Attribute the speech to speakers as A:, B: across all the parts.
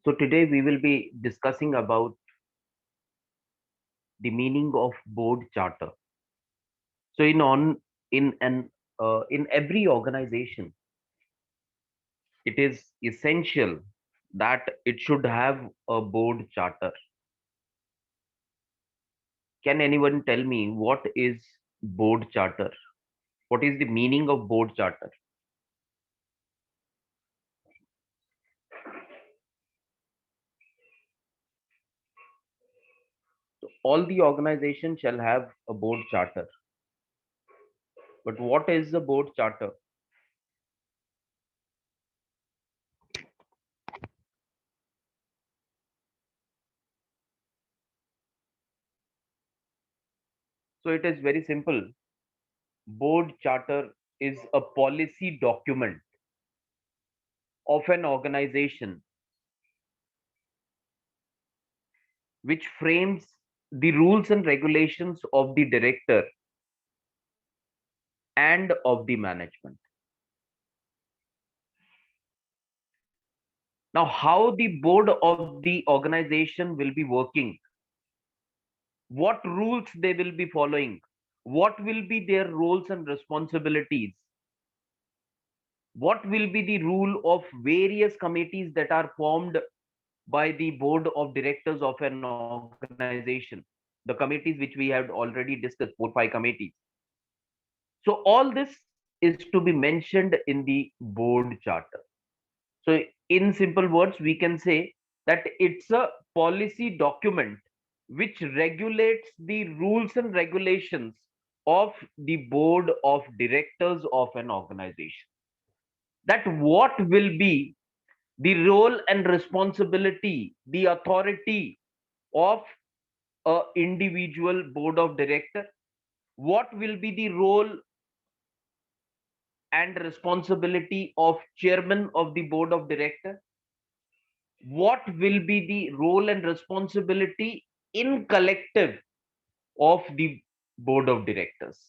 A: So today we will be discussing about the meaning of board charter. So in every organization, it is essential that it should have a board charter. Can anyone tell me what is board charter? What is the meaning of board charter? So all the organizations shall have a board charter. But what is the board charter? So it is very simple. Board charter is a policy document of an organization which frames the rules and regulations of the director and of the management. Now, how the board of the organization will be working, what rules they will be following, what will be their roles and responsibilities, what will be the rule of various committees that are formed by the board of directors of an organization, the committees which we have already discussed, 4 5 committees. So all this is to be mentioned in the board charter. So in simple words, we can say that it's a policy document which regulates the rules and regulations of the board of directors of an organization. That what will be the role and responsibility, the authority of a individual board of director, what will be the role and responsibility of chairman of the board of director, what will be the role and responsibility in collective of the board of directors.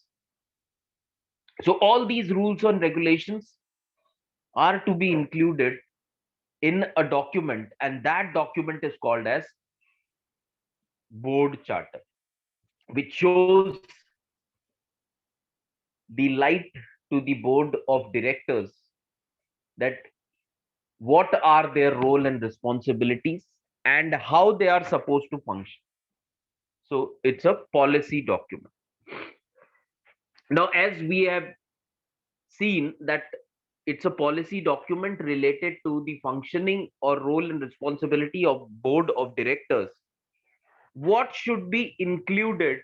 A: So all these rules and regulations are to be included in a document, and that document is called as board charter, which shows the light to the board of directors that what are their role and responsibilities and how they are supposed to function. So it's a policy document. Now, as we have seen that it's a policy document related to the functioning or role and responsibility of board of directors, what should be included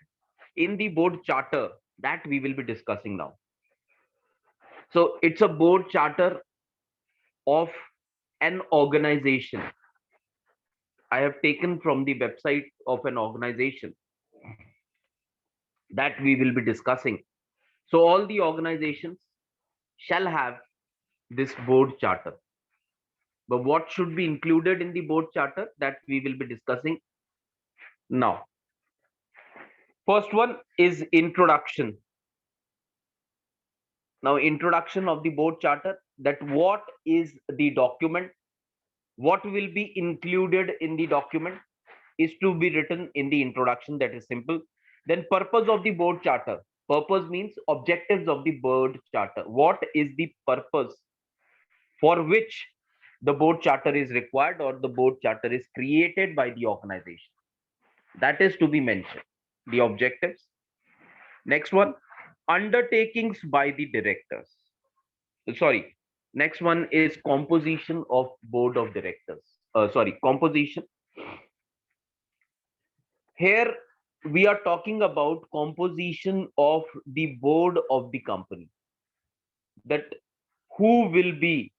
A: in the board charter, that we will be discussing now. So it's a board charter of an organization. I have taken from the website of an organization that we will be discussing. So all the organizations shall have this board charter. But what should be included in the board charter, that we will be discussing now. First one is introduction. Now, introduction of the board charter, that what is the document, what will be included in the document is to be written in the introduction. That is simple. Then purpose of the board charter. Purpose means objectives of the board charter. What is the purpose for which the board charter is required or the board charter is created by the organization? That is to be mentioned. The objectives. Next one, undertakings by the directors. Sorry. Next one is composition of board of directors. Composition. Here we are talking about composition of the board of the company. That who will be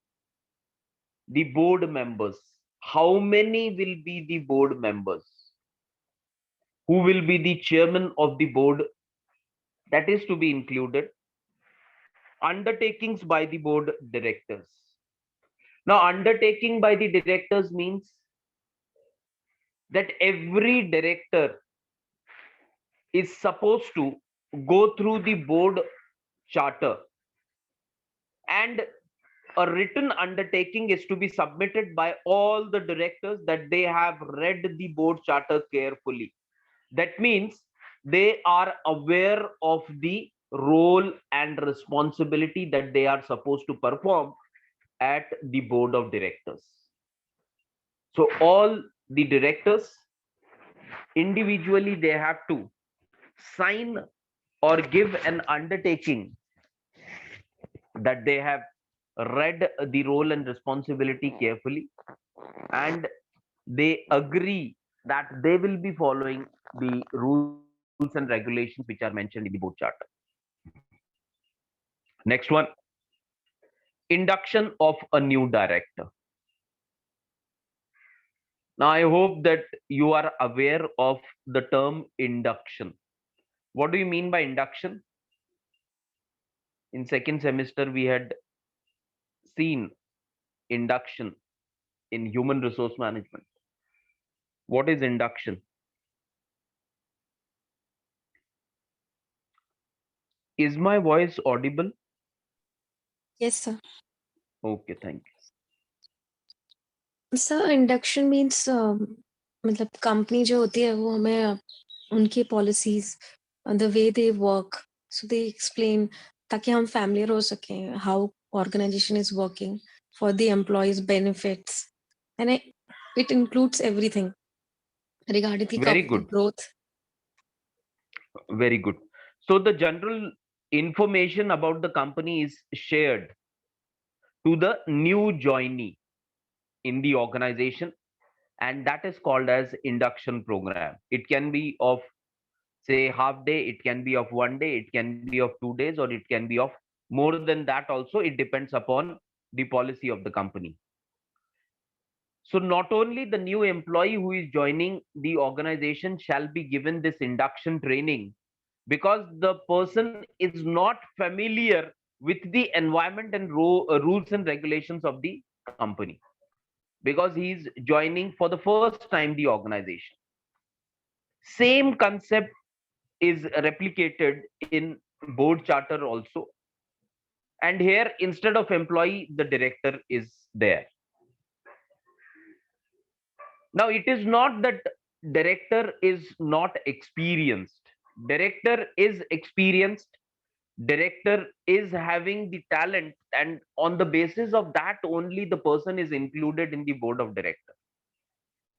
A: the board members? How many will be the board members? Who will be the chairman of the board? That is to be included. Undertakings by the board directors. Now, undertaking by the directors means that every director is supposed to go through the board charter and a written undertaking is to be submitted by all the directors that they have read the board charter carefully. That means they are aware of the role and responsibility that they are supposed to perform at the board of directors. So all the directors individually, they have to sign or give an undertaking that they have read the role and responsibility carefully, and they agree that they will be following the rules and regulations which are mentioned in the board charter. Next one, induction of a new director. Now, I hope that you are aware of the term induction. What do you mean by induction? In second semester, we had seen induction in human resource management. What is induction? Is my voice audible?
B: Yes, sir.
A: Okay, thank you.
B: Sir induction means मतलब company जो होती है वो हमें उनकी policies the way they work so they explain ताकि हम familiar हो सकें how organisation is working for the employees benefits and it includes everything regarding the
A: Very
B: company
A: good.
B: Growth.
A: Very good. So the general information about the company is shared to the new joinee in the organization, and that is called as induction program. It can be of, say, half day, it can be of 1 day, it can be of 2 days, or it can be of more than that also. It depends upon the policy of the company. So not only the new employee who is joining the organization shall be given this induction training, because the person is not familiar with the environment and rules and regulations of the company, because he is joining for the first time the organization. Same concept is replicated in board charter also, and here instead of employee, the director is there. Now, it is not that director is not experienced. Director is experienced. Director is having the talent, and on the basis of that only the person is included in the board of directors.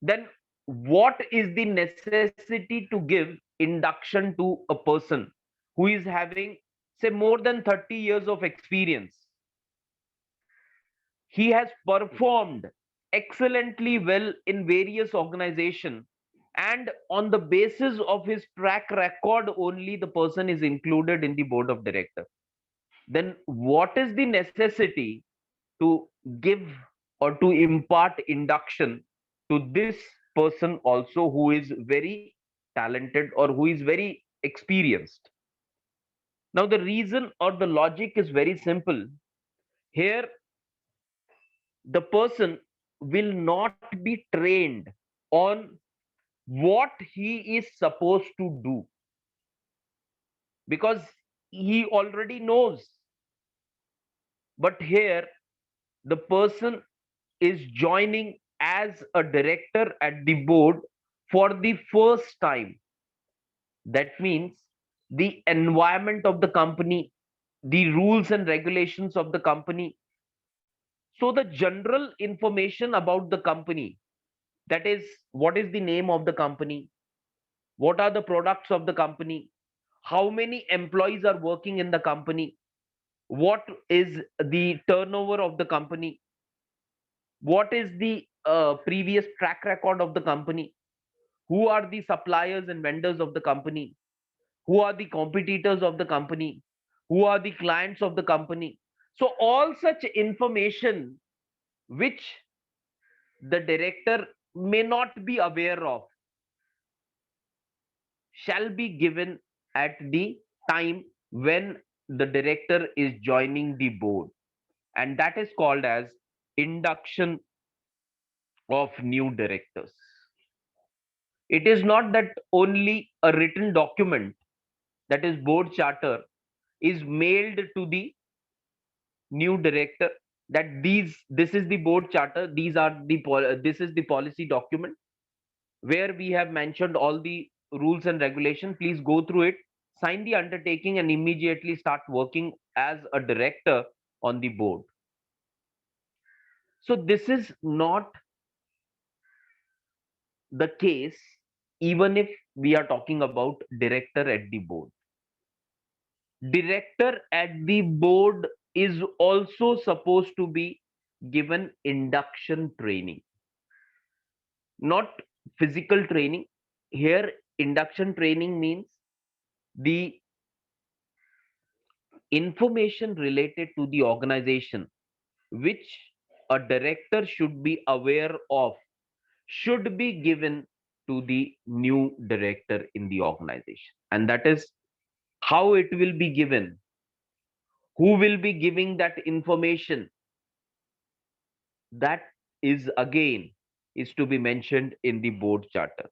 A: Then what is the necessity to give induction to a person who is having, say, more than 30 years of experience? He has performed excellently well in various organizations, and on the basis of his track record only the person is included in the board of directors. Then what is the necessity to give or to impart induction to this person also, who is very talented or who is very experienced? Now the reason or the logic is very simple. Here the person will not be trained on what he is supposed to do, because he already knows. But here the person is joining as a director at the board for the first time. That means the environment of the company, the rules and regulations of the company, so the general information about the company, that is, what is the name of the company, what are the products of the company, how many employees are working in the company, what is the turnover of the company, what is the previous track record of the company, who are the suppliers and vendors of the company, who are the competitors of the company, who are the clients of the company. So all such information which the director may not be aware of shall be given at the time when the director is joining the board, and that is called as induction of new directors. It is not that only a written document, that is board charter, is mailed to the new director, that this is the board charter, this is the policy document where we have mentioned all the rules and regulation. Please go through it, sign the undertaking, and immediately start working as a director on the board. So this is not the case even if we are talking about director at the board. Director at the board is also supposed to be given induction training, not physical training. Here, induction training means the information related to the organization which a director should be aware of should be given to the new director in the organization. And that is how it will be given. Who will be giving that information? That is again is to be mentioned in the board charter,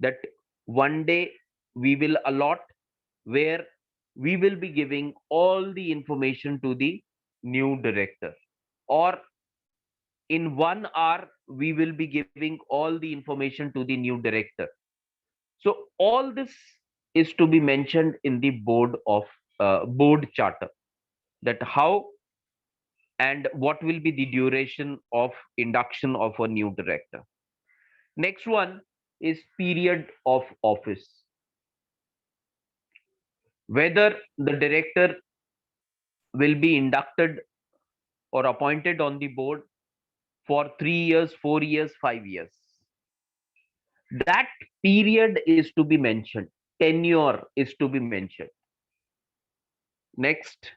A: that one day we will allot where we will be giving all the information to the new director, or in 1 hour we will be giving all the information to the new director. So all this is to be mentioned in the board charter, that how and what will be the duration of induction of a new director. Next one is period of office. Whether the director will be inducted or appointed on the board for 3 years, 4 years, 5 years. That period is to be mentioned. Tenure is to be mentioned. Next,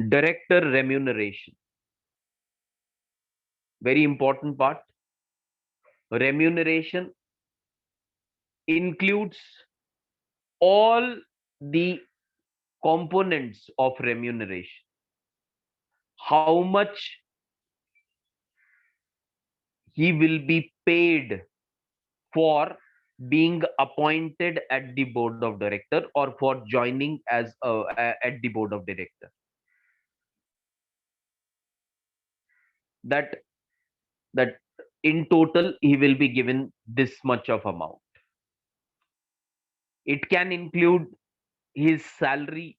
A: director remuneration. Very important part. Remuneration includes all the components of remuneration. How much he will be paid for being appointed at the board of director or for joining as at the board of director. That that in total he will be given this much of amount. It can include his salary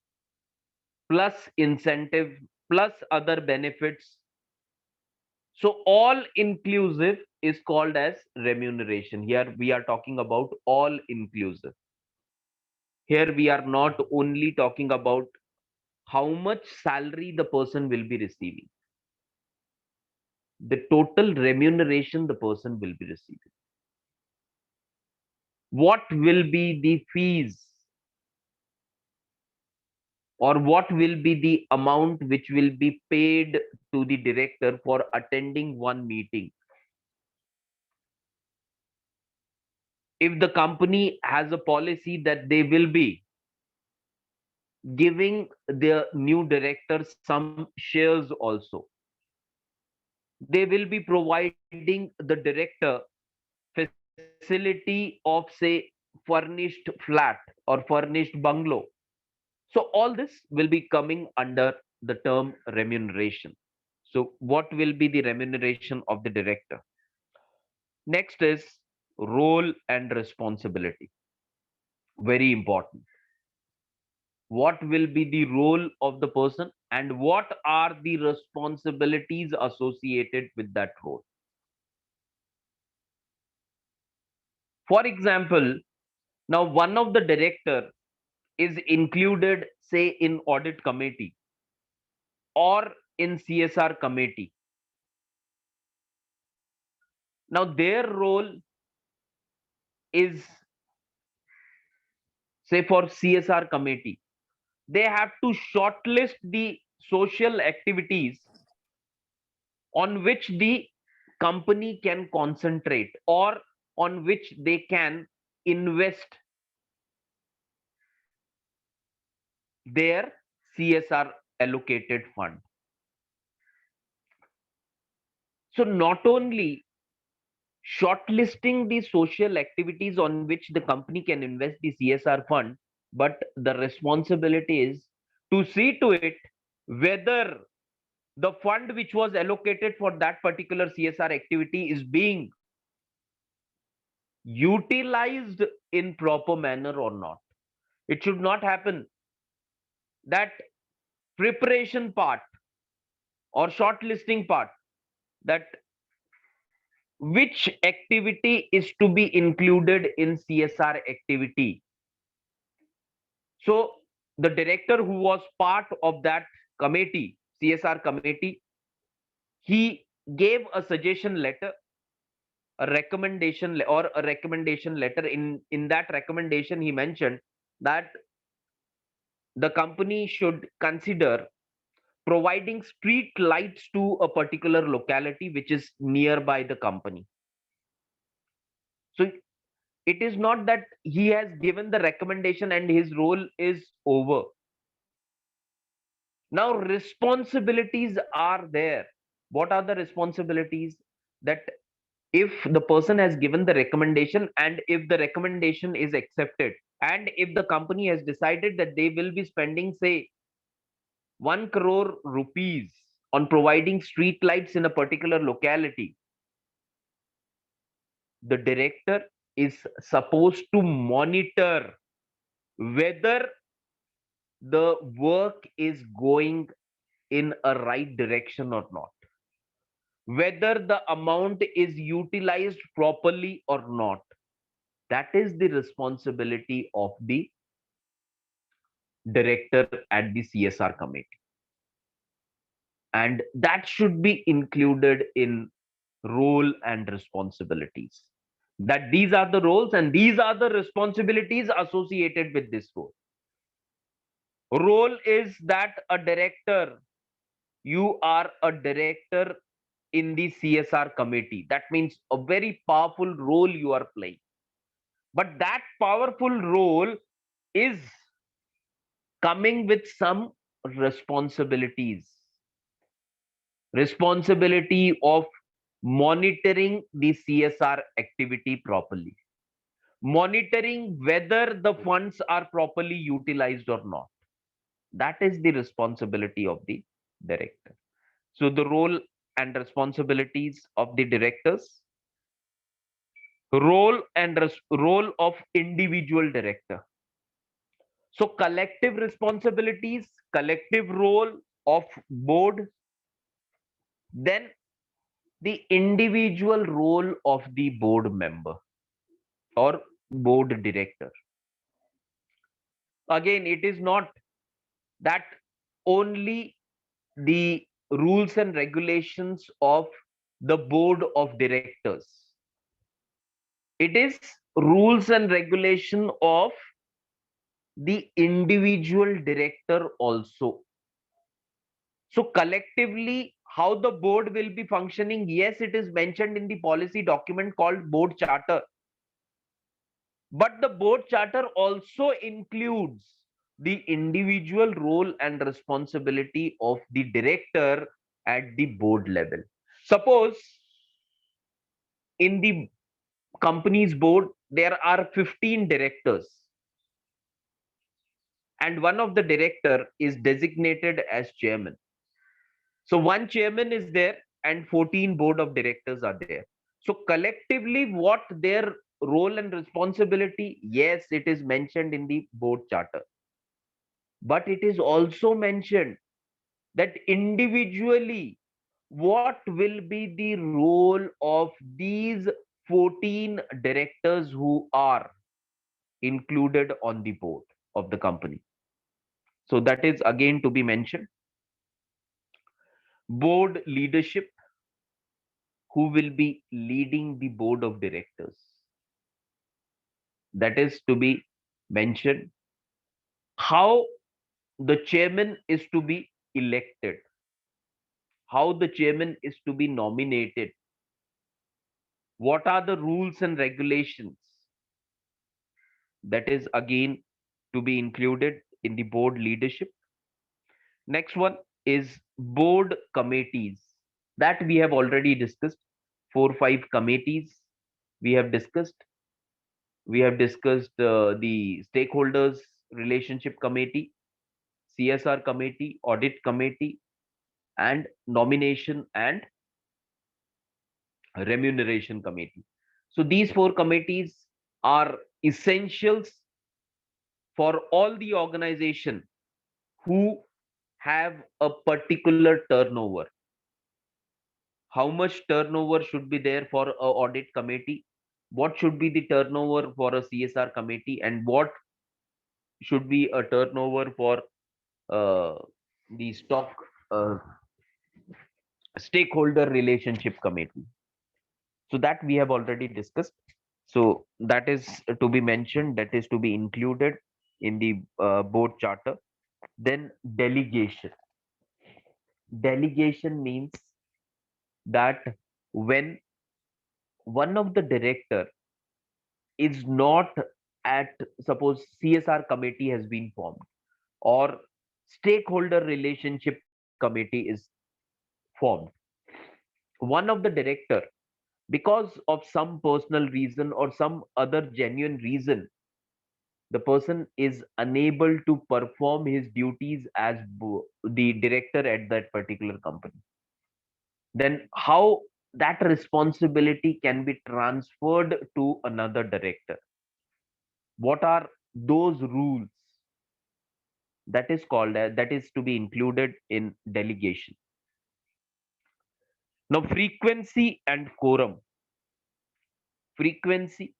A: plus incentive plus other benefits. So all inclusive is called as remuneration. Here we are talking about all inclusive. Here we are not only talking about how much salary the person will be receiving, the total remuneration the person will be receiving. What will be the fees, or what will be the amount which will be paid to the director for attending one meeting? If the company has a policy that they will be giving the new director some shares also, they will be providing the director facility of, say, furnished flat or furnished bungalow. So all this will be coming under the term remuneration. So what will be the remuneration of the director? Next is role and responsibility. Very important. What will be the role of the person and what are the responsibilities associated with that role? For example, now one of the director is included, say, in audit committee or in CSR committee. Now their role is, say, for CSR committee, they have to shortlist the social activities on which the company can concentrate or on which they can invest their CSR allocated fund. So not only shortlisting the social activities on which the company can invest the CSR fund, but the responsibility is to see to it whether the fund which was allocated for that particular CSR activity is being utilized in proper manner or not. It should not happen that preparation part or shortlisting part, that which activity is to be included in CSR activity. So the director who was part of that committee, CSR committee, he gave a suggestion letter, a recommendation or a recommendation letter. In that recommendation, he mentioned that the company should consider providing street lights to a particular locality which is nearby the company. So it is not that he has given the recommendation and his role is over. Now responsibilities are there. What are the responsibilities? That if the person has given the recommendation and if the recommendation is accepted, and if the company has decided that they will be spending, say, 1 crore rupees on providing street lights in a particular locality, the director is supposed to monitor whether the work is going in a right direction or not, whether the amount is utilized properly or not. That is the responsibility of the director at the CSR committee. And that should be included in role and responsibilities. That these are the roles and these are the responsibilities associated with this role. Role is that a director, you are a director in the CSR committee. That means a very powerful role you are playing. But that powerful role is coming with some responsibilities. Responsibility of monitoring the CSR activity properly, monitoring whether the funds are properly utilized or not. That is the responsibility of the director. So the role and responsibilities of the directors, role of individual director. So collective responsibilities, collective role of board, then the individual role of the board member or board director. Again, it is not that only the rules and regulations of the board of directors. It is rules and regulation of the individual director also. So collectively, how the board will be functioning, yes, it is mentioned in the policy document called board charter. But the board charter also includes the individual role and responsibility of the director at the board level. Suppose in the company's board, there are 15 directors, and one of the director is designated as chairman. So one chairman is there and 14 board of directors are there. So collectively, what their role and responsibility? Yes, it is mentioned in the board charter. But it is also mentioned that individually, what will be the role of these 14 directors who are included on the board of the company. So that is again to be mentioned. Board leadership, who will be leading the board of directors. That is to be mentioned. How the chairman is to be elected, how the chairman is to be nominated, what are the rules and regulations. That is again to be included in the board leadership. Next one is board committees. That we have already discussed. 4 5 committees we have discussed. We have discussed the stakeholders, Relationship Committee, CSR Committee, Audit Committee, and Nomination and Remuneration Committee. So these four committees are essentials for all the organization who have a particular turnover. How much turnover should be there for a audit committee? What should be the turnover for a CSR committee, and what should be a turnover for uh, the stock uh, stakeholder relationship committee? So that we have already discussed. So that is to be mentioned, that is to be included in the board charter. Then delegation. Delegation means that when one of the director is not at, suppose CSR committee has been formed, or stakeholder relationship committee is formed, one of the director, because of some personal reason or some other genuine reason, the person is unable to perform his duties as the director at that particular company, then how that responsibility can be transferred to another director? What are those rules? That is called as, that is to be included in delegation. Now, frequency and quorum. Frequency,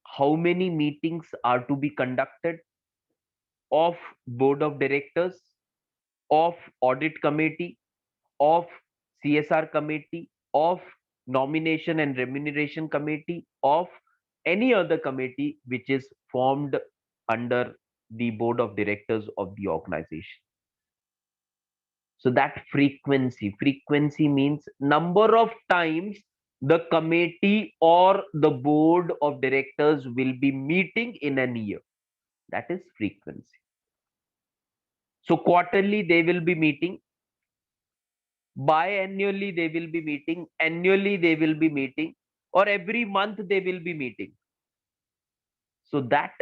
A: how many meetings are to be conducted of board of directors, of audit committee, of CSR committee, of nomination and remuneration committee, of any other committee which is formed under the board of directors of the organization. So that frequency means number of times the committee or the board of directors will be meeting in a year. That is frequency. So quarterly they will be meeting, biannually they will be meeting, annually they will be meeting, or every month they will be meeting. So that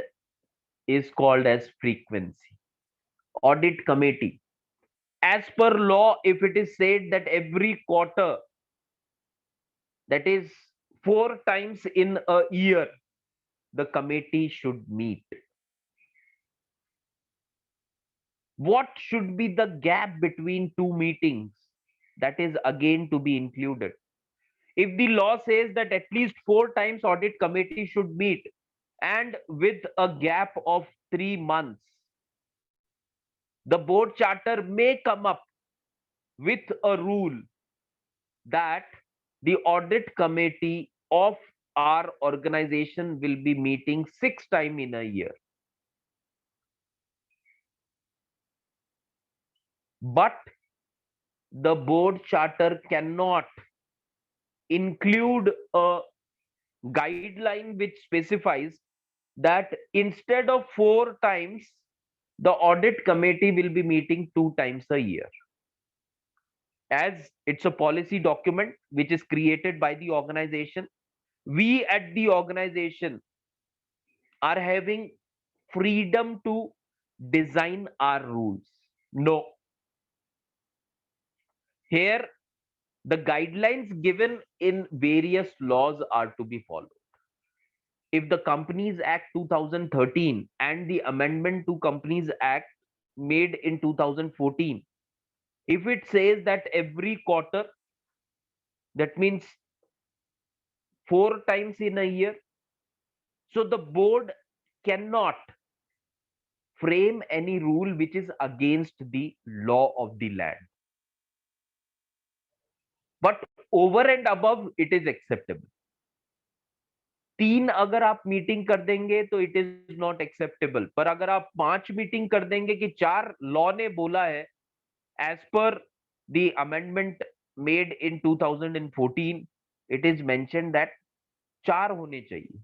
A: is called as frequency. Audit committee. As per law, if it is said that every quarter, that is 4 times in a year, the committee should meet. What should be the gap between two meetings? That is again to be included. If the law says that at least 4 times audit committee should meet, and with a gap of 3 months, the board charter may come up with a rule that the audit committee of our organization will be meeting 6 times in a year. But the board charter cannot include a guideline which specifies that instead of 4 times, the audit committee will be meeting 2 times a year. As it's a policy document which is created by the organization, we at the organization are having freedom to design our rules. No, here the guidelines given in various laws are to be followed. If the Companies Act 2013 and the amendment to Companies Act made in 2014, if it says that every quarter, that means 4 times in a year, so the board cannot frame any rule which is against the law of the land. But over and above, it is acceptable. 3 अगर आप meeting कर देंगे तो it is not acceptable, पर अगर आप 5 meeting कर देंगे कि 4 लॉ ने बोला है, as per the amendment made in 2014, it is mentioned that 4 होने चाहिए.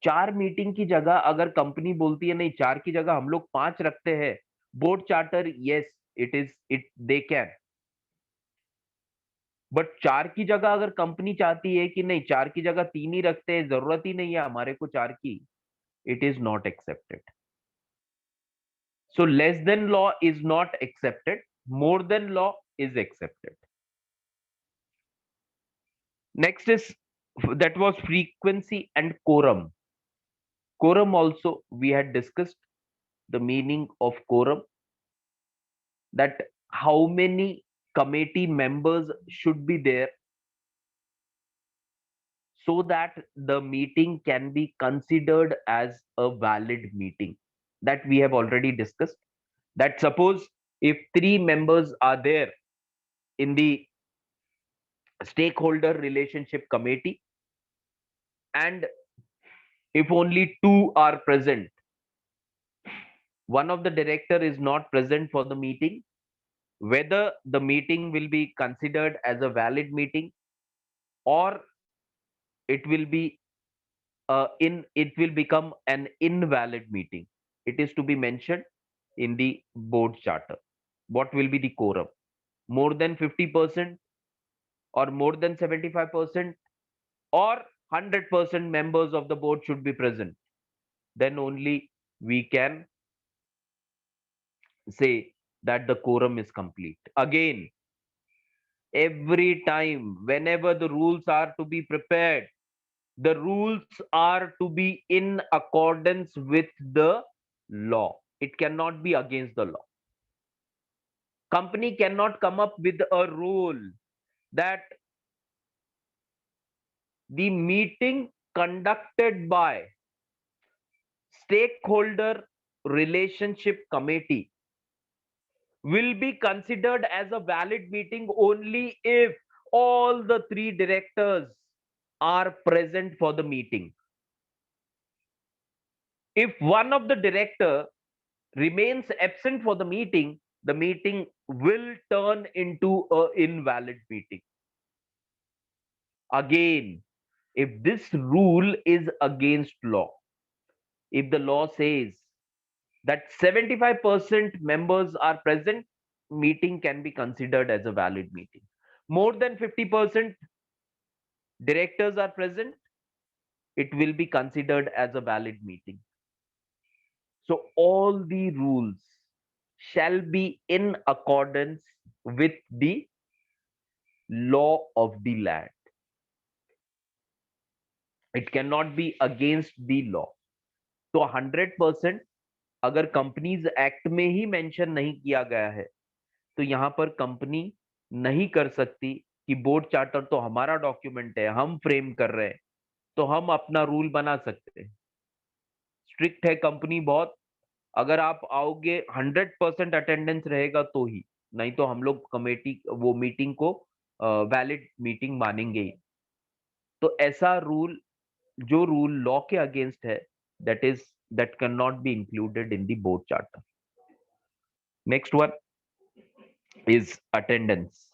A: 4 मीटिंग की जगह अगर कंपनी बोलती है नहीं 4 की जगह हम लोग 5 रखते हैं, board charter, yes, it they can. But 4 की जगह अगर कंपनी चाहती है कि नहीं 4 की जगह 3 ही रखते हैं, जरूरत ही नहीं है हमारे को 4 की, it is not accepted. So less than law is not accepted, more than law is accepted. Next is, that was frequency and quorum. Quorum also we had discussed the meaning of quorum, that how many committee members should be there so that the meeting can be considered as a valid meeting. That we have already discussed. That suppose if three members are there in the stakeholder relationship committee, and if only two are present, one of the director is not present for the meeting, whether the meeting will be considered as a valid meeting, or it will be in it will become an invalid meeting. It is to be mentioned in the board charter. What will be the quorum? More than 50% or more than 75% or 100% members of the board should be present. Then only we can say that the quorum is complete. Again, every time, whenever the rules are to be prepared, the rules are to be in accordance with the law. It cannot be against the law. Company cannot come up with a rule that the meeting conducted by stakeholder relationship committee will be considered as a valid meeting only if all the three directors are present for the meeting. If one of the director remains absent for the meeting will turn into a invalid meeting. Again, if this rule is against law, if the law says that 75% members are present, meeting can be considered as a valid meeting. More than 50% directors are present, it will be considered as a valid meeting. So all the rules shall be in accordance with the law of the land. It cannot be against the law. तो 100% अगर companies act में ही mention नहीं किया गया है, तो यहाँ पर कंपनी नहीं कर सकती कि बोर्ड चार्टर तो हमारा डॉक्यूमेंट है, हम फ्रेम कर रहे हैं, तो हम अपना रूल बना सकते हैं। स्ट्रिक्ट है कंपनी बहुत। अगर आप आओगे 100% अटेंडेंस रहेगा तो ही, नहीं तो हम लोग कमेटी वो मीटिंग को वैलिड मीटिंग मानेंगे ही। तो ऐसा रूल, जो रूल लॉ के अगेंस्ट है, that cannot be included in the board charter. Next one is attendance.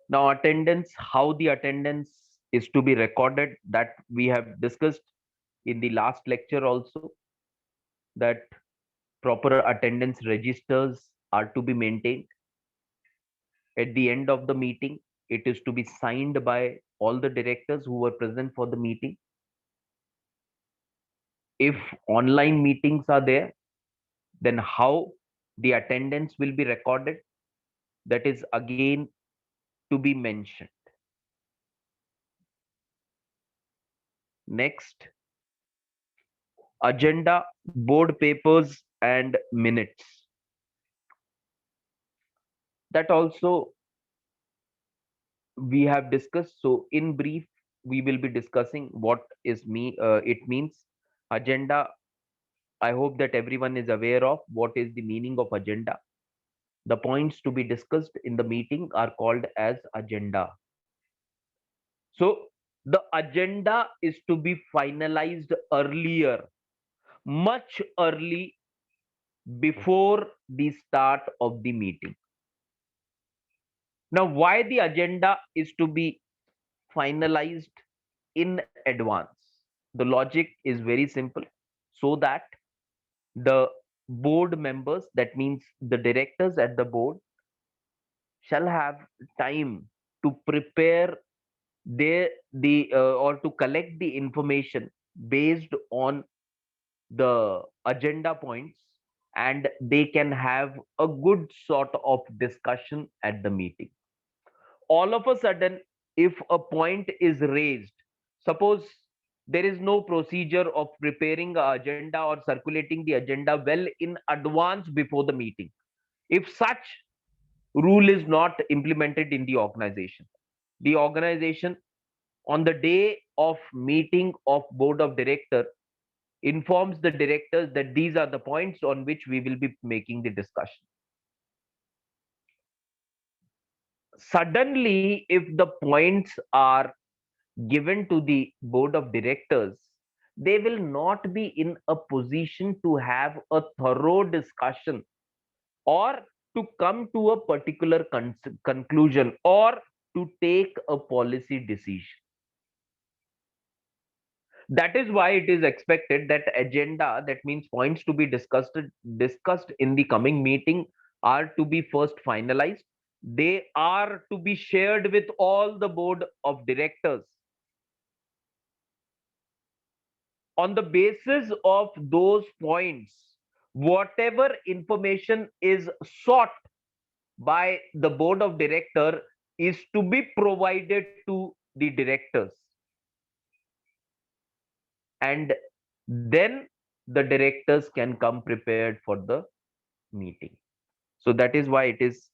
A: Now attendance, how the attendance is to be recorded, that we have discussed in the last lecture also, that proper attendance registers are to be maintained. At the end of the meeting, it is to be signed by all the directors who were present for the meeting. If online meetings are there, then how the attendance will be recorded, that is again to be mentioned. Next, agenda, board papers, and minutes. That also we have discussed. So in brief, we will be discussing what is it means. Agenda, I hope that everyone is aware of what is the meaning of agenda. The points to be discussed in the meeting are called as agenda. So the agenda is to be finalized earlier, much early before the start of the meeting. Now, why the agenda is to be finalized in advance? The logic is very simple, so that the board members, that means the directors at the board, shall have time to prepare or to collect the information based on the agenda points, and they can have a good sort of discussion at the meeting. All of a sudden, if a point is raised, suppose there is no procedure of preparing a agenda or circulating the agenda well in advance before the meeting, if such rule is not implemented in the organization on the day of meeting of board of director informs the directors that these are the points on which we will be making the discussion. Suddenly, if the points are given to the board of directors, they will not be in a position to have a thorough discussion or to come to a particular conclusion or to take a policy decision. That is why it is expected that agenda, that means points to be discussed in the coming meeting, are to be first finalized. They are to be shared with all the board of directors. On the basis of those points, whatever information is sought by the board of director is to be provided to the directors, and then the directors can come prepared for the meeting. So that is why it is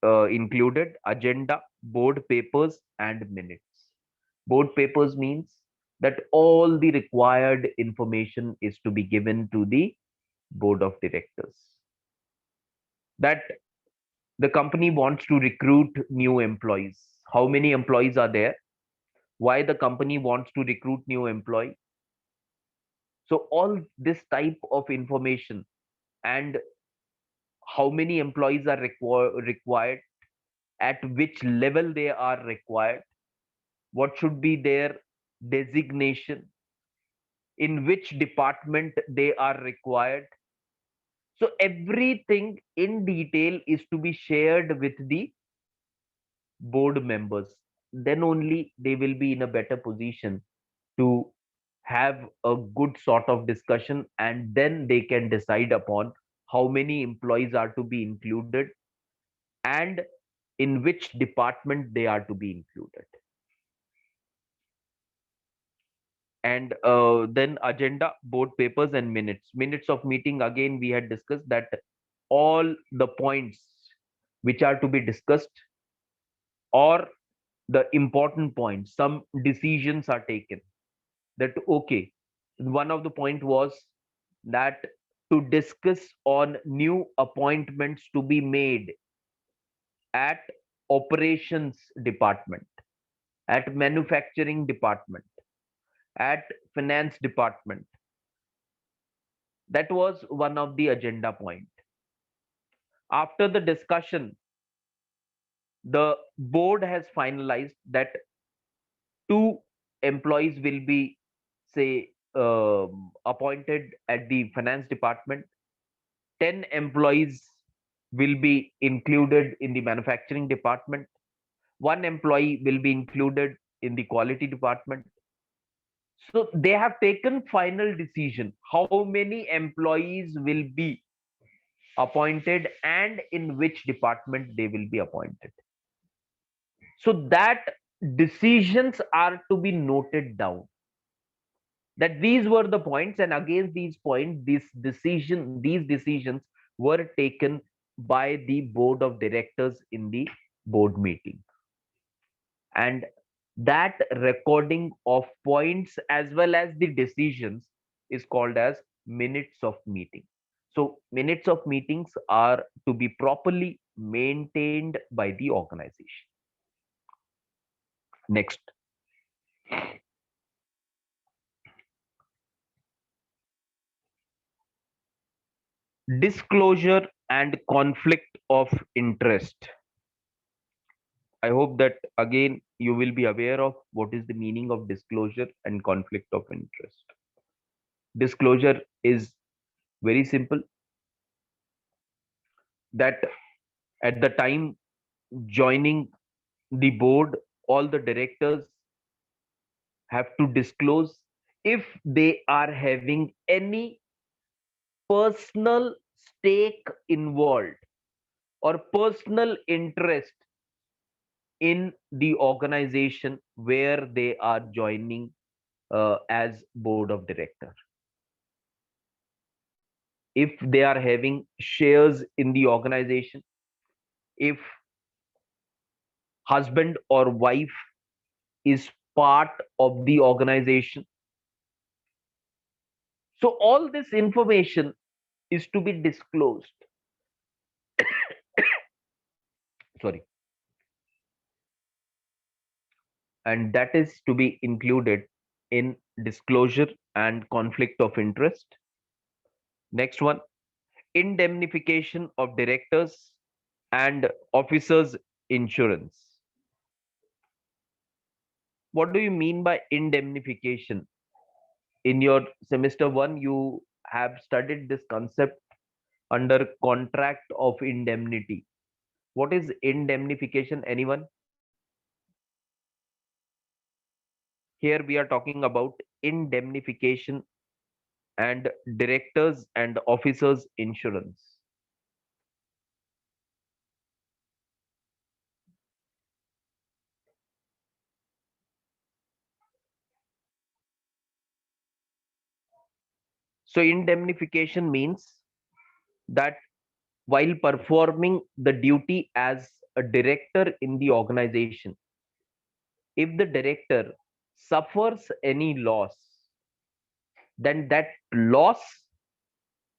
A: included agenda, board papers, and minutes. Board papers means that all the required information is to be given to the board of directors. That the company wants to recruit new employees. How many employees are there? Why the company wants to recruit new employee? So all this type of information, and how many employees are required, at which level they are required, what should be their designation, in which department they are required. So everything in detail is to be shared with the board members. Then only they will be in a better position to have a good sort of discussion, and then they can decide upon how many employees are to be included and in which department they are to be included. And then agenda, board papers, and minutes of meeting. Again, we had discussed that all the points which are to be discussed, or the important points, some decisions are taken, that okay, one of the point was that to discuss on new appointments to be made at operations department, at manufacturing department, at finance department. That was one of the agenda point. After the discussion, the board has finalized that two employees will be, say, appointed at the finance department, 10 employees will be included in the manufacturing department, one employee will be included in the quality department. So they have taken final decision how many employees will be appointed and in which department they will be appointed. So that decisions are to be noted down, that these were the points, and against these points, these decisions were taken by the board of directors in the board meeting. And that recording of points as well as the decisions is called as minutes of meeting. So minutes of meetings are to be properly maintained by the organization. Next, disclosure and conflict of interest. I hope that again you will be aware of what is the meaning of disclosure and conflict of interest. Disclosure is very simple, that at the time joining the board, all the directors have to disclose if they are having any personal stake involved or personal interest in the organization where they are joining as board of director. If they are having shares in the organization, if husband or wife is part of the organization, so all this information is to be disclosed. Sorry. And that is to be included in disclosure and conflict of interest. Next one, indemnification of directors and officers insurance. What do you mean by indemnification? In your semester 1 you have studied this concept under contract of indemnity. What is indemnification, anyone? Here we are talking about indemnification and directors and officers insurance. So indemnification means that while performing the duty as a director in the organization, if the director suffers any loss, then that loss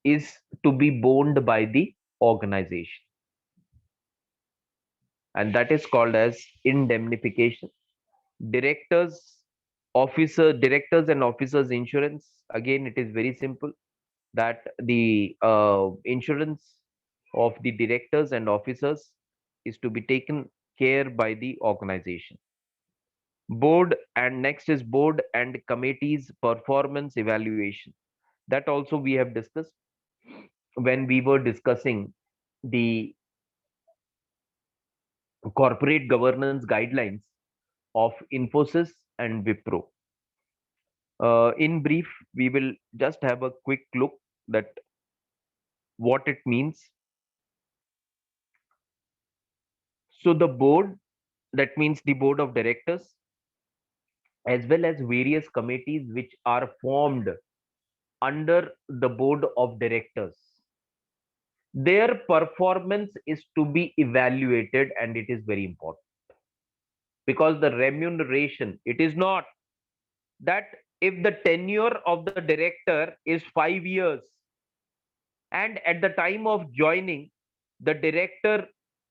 A: is to be borne by the organization, and that is called as indemnification. Directors, directors and officers insurance, again it is very simple, that the insurance of the directors and officers is to be taken care by the organization. Board, and next is board and committees performance evaluation. That also we have discussed when we were discussing the corporate governance guidelines of Infosys and Wipro. In brief, we will just have a quick look that what it means. So the board, that means the board of directors, as well as various committees which are formed under the board of directors, their performance is to be evaluated, and it is very important because the remuneration, it is not that if the tenure of the director is 5 years and at the time of joining the director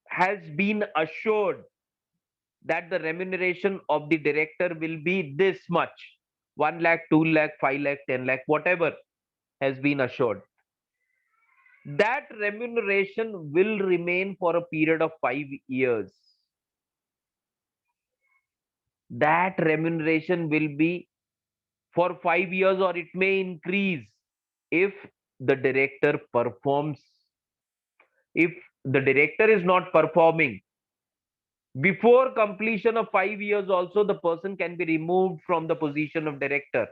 A: has been assured that the remuneration of the director will be this much, 1 lakh, 2 lakh, 5 lakh, 10 lakh, whatever has been assured, that remuneration will remain for a period of 5 years. That remuneration will be for 5 years, or it may increase if the director performs. If the director is not performing, before completion of 5 years also the person can be removed from the position of director.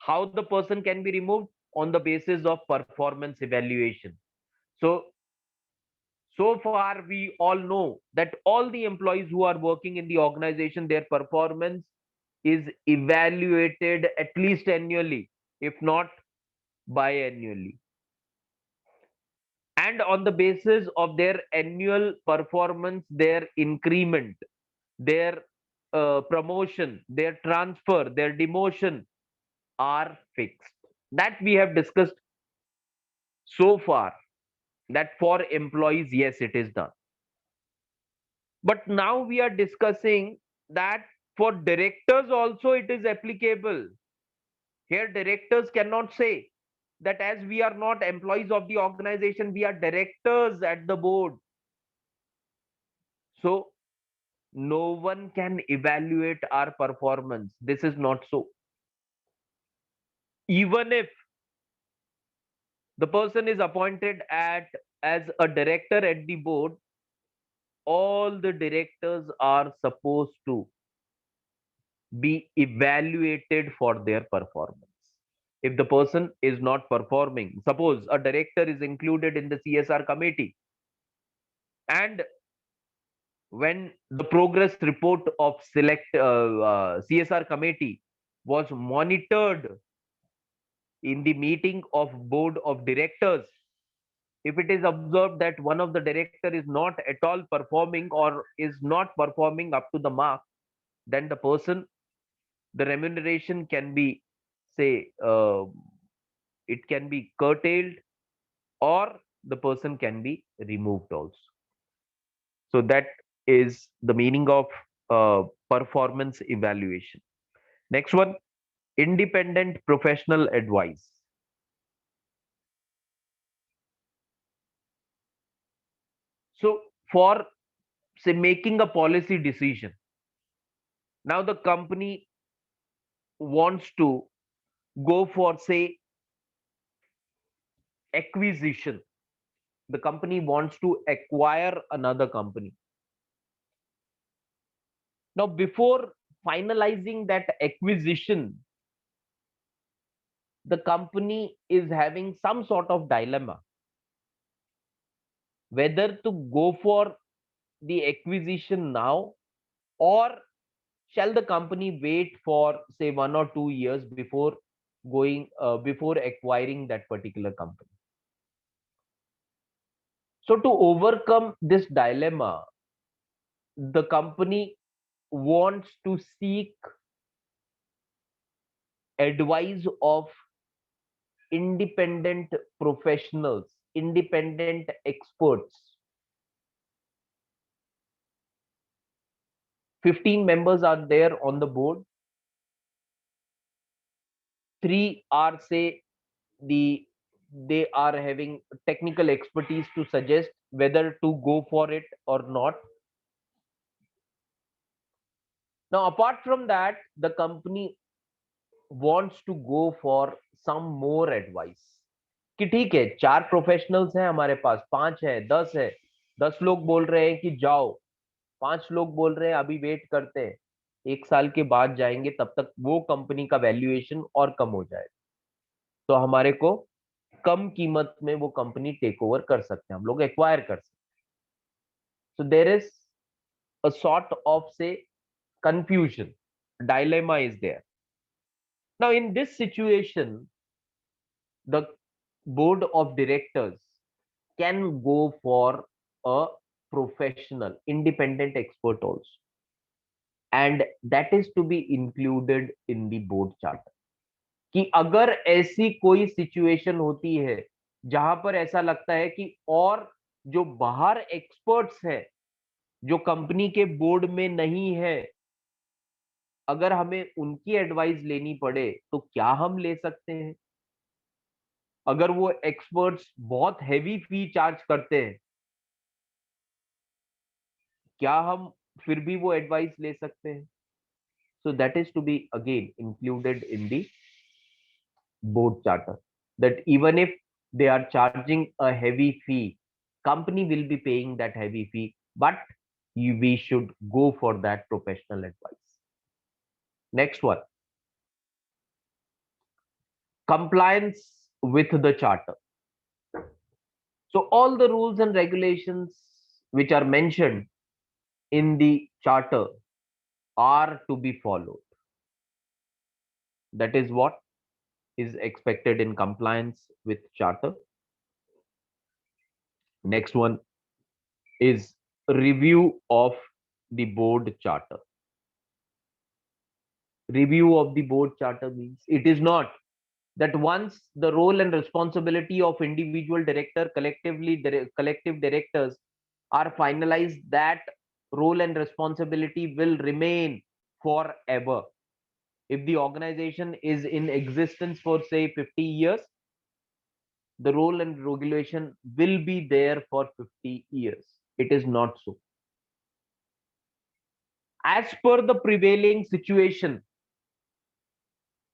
A: How the person can be removed? On the basis of performance evaluation. So far we all know that all the employees who are working in the organization, their performance is evaluated at least annually, if not biannually. And on the basis of their annual performance, their increment, their promotion, their transfer, their demotion are fixed. That we have discussed so far, that for employees, yes, it is done. But now we are discussing that for directors also it is applicable. Here, directors cannot say that as we are not employees of the organization, we are directors at the board. So, no one can evaluate our performance. This is not so. Even if the person is appointed as a director at the board, all the directors are supposed to be evaluated for their performance. If the person is not performing, suppose a director is included in the CSR committee, and when the progress report of CSR committee was monitored in the meeting of board of directors, if it is observed that one of the director is not at all performing or is not performing up to the mark, then the person, the remuneration can be, say, it can be curtailed, or the person can be removed also. So that is the meaning of performance evaluation. Next one, independent professional advice. So for, say, making a policy decision, now the company wants to go for, say, acquisition. The company wants to acquire another company. Now, before finalizing that acquisition, the company is having some sort of dilemma whether to go for the acquisition now, or shall the company wait for, say, 1 or 2 years before before acquiring that particular company. So to overcome this dilemma, the company wants to seek advice of independent professionals, independent experts. 15 members are there on the board. Three are, say, the they are having technical expertise to suggest whether to go for it or not. Now, apart from that, the company wants to go for some more advice कि ठीक है, 4 professionals हैं हमारे पास, 5 है, 10 है, 10 लोग बोल रहे हैं कि जाओ, 5 लोग बोल रहे हैं अभी वेट करते हैं, 1 साल के बाद जाएंगे, तब तक वो कंपनी का वैल्यूएशन और कम हो जाएगा, तो हमारे को कम कीमत में वो कंपनी टेक ओवर कर सकते हैं, हम लोग एक्वायर कर सकते हैं. So there is a sort of, say, confusion, dilemma is there. Now in this situation, the board of directors can go for a professional independent expert also, and that is to be included in the board charter. कि अगर ऐसी कोई situation होती है जहां पर ऐसा लगता है कि और जो बाहर एक्सपर्ट्स हैं जो कंपनी के बोर्ड में नहीं है, अगर हमें उनकी एडवाइस लेनी पड़े तो क्या हम ले सकते हैं? अगर वो एक्सपर्ट्स बहुत हैवी फी चार्ज करते हैं, क्या हम फिर भी वो एडवाइस ले सकते हैं? So that is to be again included in the board charter, that even if they are charging a heavy fee, company will be paying that heavy fee, but we should go for that professional advice. Next one, compliance with the charter. So all the rules and regulations which are mentioned in the charter are to be followed. That is what is expected in compliance with charter. Next one is review of the board charter. Review of the board charter means it is not that once the role and responsibility of individual director, collective directors are finalized, that role and responsibility will remain forever. If the organization is in existence for, say, 50 years, the role and regulation will be there for 50 years. It is not so. As per the prevailing situation,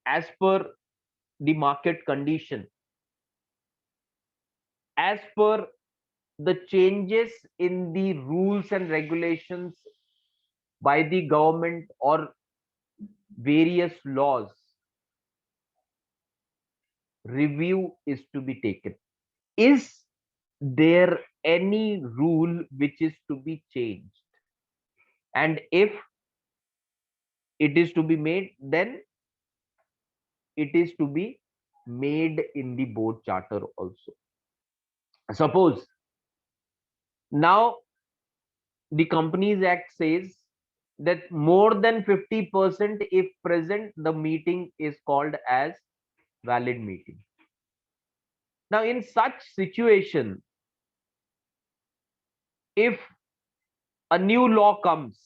A: as per the market condition, as per the changes in the rules and regulations by the government or various laws, review is to be taken. Is there any rule which is to be changed? And if it is to be made, then it is to be made in the board charter also. Suppose now the Companies Act says that more than 50% if present, the meeting is called as valid meeting. Now in such situation, if a new law comes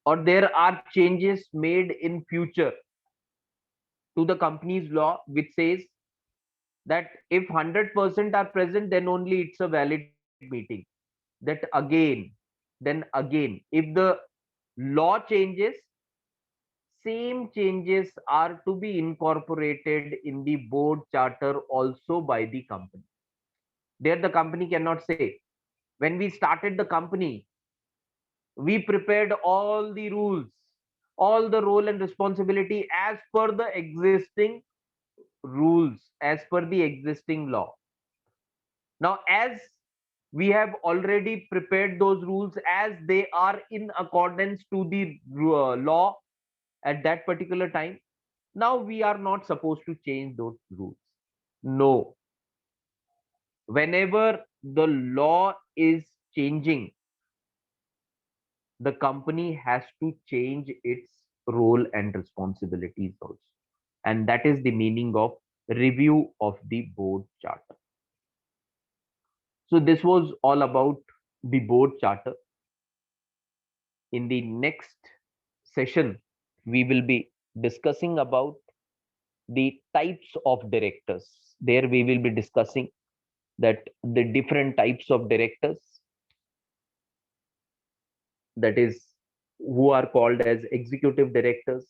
A: or there are changes made in future to the company's law which says that if 100% are present, then only it's a valid meeting, that again if the law changes, same changes are to be incorporated in the board charter also by the company. There the company cannot say, when we started the company, we prepared all the rules, all the role and responsibility as per the existing rules, as per the existing law. Now as we have already prepared those rules as they are in accordance to the law at that particular time, now we are not supposed to change those rules. No, whenever the law is changing, the company has to change its role and responsibilities also. And that is the meaning of review of the board charter. So this was all about the board charter. In the next session, we will be discussing about the types of directors. There we will be discussing that the different types of directors, that is, who are called as executive directors,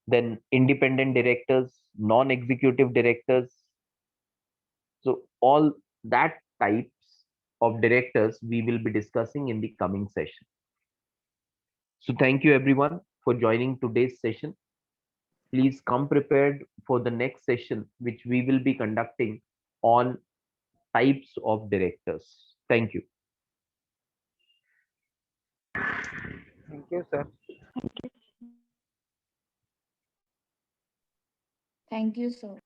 A: then independent directors, non-executive directors. So all that types of directors we will be discussing in the coming session. So thank you everyone for joining today's session. Please come prepared for the next session, which we will be conducting on types of directors. Thank you.
C: Thank you, sir.
D: Thank you, sir.